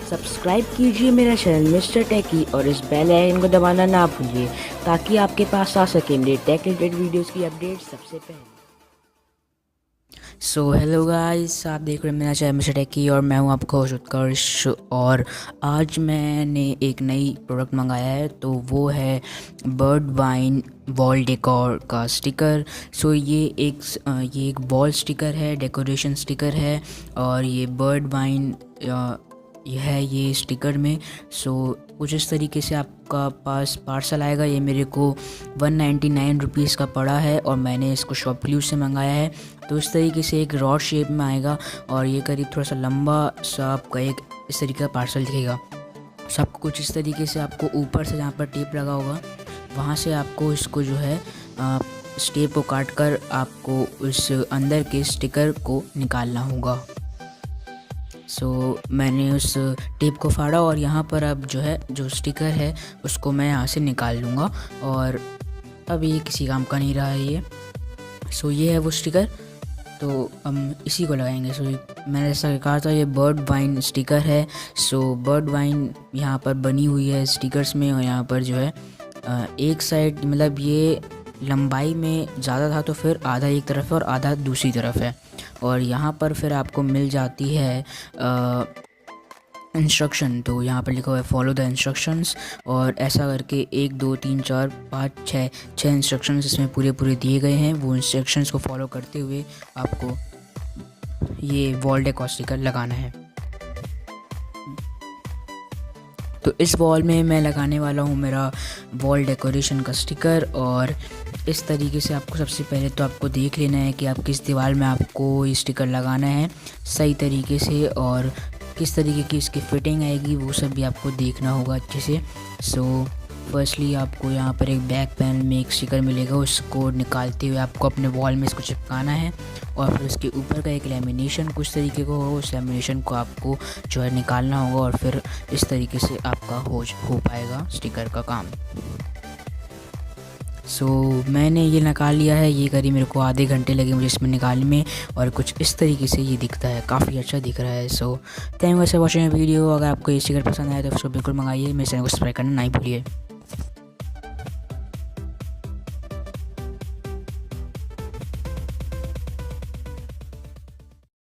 Subscribe कीजिए मेरा channel mister टेकी और इस बेल आइकन को दबाना ना भूलिए ताकि आपके पास आ सके मेरे टेक रिलेटेड वीडियोस की अपडेट सबसे पहले। सो हेलो गाइस, आप देख रहे हैं मेरा चैनल मिस्टर टेकी और मैं हूं आपका होस्ट उत्कर्ष। और आज मैंने एक नई प्रोडक्ट मंगाया है, तो वो है बर्ड वाइन वॉल डेकोर का स्टिकर। सो ये एक वॉल स्टिकर है, डेकोरेशन स्टिकर है और ये बर्ड वाइन ये स्टिकर में। सो कुछ इस तरीके से आपका पास पार्सल आएगा। ये मेरे को 199 रुपीज़ का पड़ा है और मैंने इसको शॉपक्लूज से मंगाया है। तो इस तरीके से एक रॉड शेप में आएगा और ये करीब थोड़ा सा लंबा सा आपका एक इस तरीके का पार्सल दिखेगा। सब कुछ इस तरीके से आपको ऊपर से जहाँ पर टेप लगा होगा वहाँ से आपको इसको जो है इस टेप को काट कर आपको उस अंदर के स्टिकर को निकालना होगा। सो मैंने उस टेप को फाड़ा और यहाँ पर अब जो स्टिकर है उसको मैं यहाँ से निकाल लूँगा और अब ये किसी काम का नहीं रहा है ये। सो ये है वो स्टिकर, तो हम इसी को लगाएंगे। सो मैंने जैसा कहा था ये बर्ड वाइन स्टिकर है। सो बर्ड वाइन यहाँ पर बनी हुई है स्टिकर्स में और यहाँ पर जो है एक साइड मतलब ये लंबाई में ज़्यादा था तो फिर आधा एक तरफ है और आधा दूसरी तरफ है। और यहाँ पर फिर आपको मिल जाती है इंस्ट्रक्शन। तो यहाँ पर लिखा हुआ है फॉलो द इंस्ट्रक्शंस और ऐसा करके 1 2 3 4 5 6 इंस्ट्रक्शंस इसमें पूरे दिए गए हैं। वो इंस्ट्रक्शंस को फॉलो करते हुए आपको ये वॉल डेकोर स्टिकर लगाना है। तो इस वॉल में मैं लगाने वाला हूँ मेरा वॉल डेकोरेशन का स्टिकर। और इस तरीके से आपको सबसे पहले तो आपको देख लेना है कि आप किस दीवार में आपको ये स्टिकर लगाना है सही तरीके से और किस तरीके की इसकी फिटिंग आएगी वो सब भी आपको देखना होगा अच्छे से। सो फर्स्टली आपको यहाँ पर एक बैक पैनल में एक स्टिकर मिलेगा, उसको निकालते हुए आपको अपने वॉल में इसको चिपकाना है और फिर उसके ऊपर का एक लेमिनेशन कुछ तरीके का होगा, उस लेमिनेशन को आपको जो है निकालना होगा और फिर इस तरीके से आपका हो पाएगा स्टिकर का काम। सो मैंने ये निकाल लिया है। ये करीब मेरे को आधे घंटे लगे मुझे इसमें निकालने में और कुछ इस तरीके से ये दिखता है, काफ़ी अच्छा दिख रहा है। So thank you for watching video. अगर आपको ये स्टिकर पसंद आया तो उसको बिल्कुल मंगाइए। मेरे चैनल को सब्सक्राइब करना नहीं भूलिए।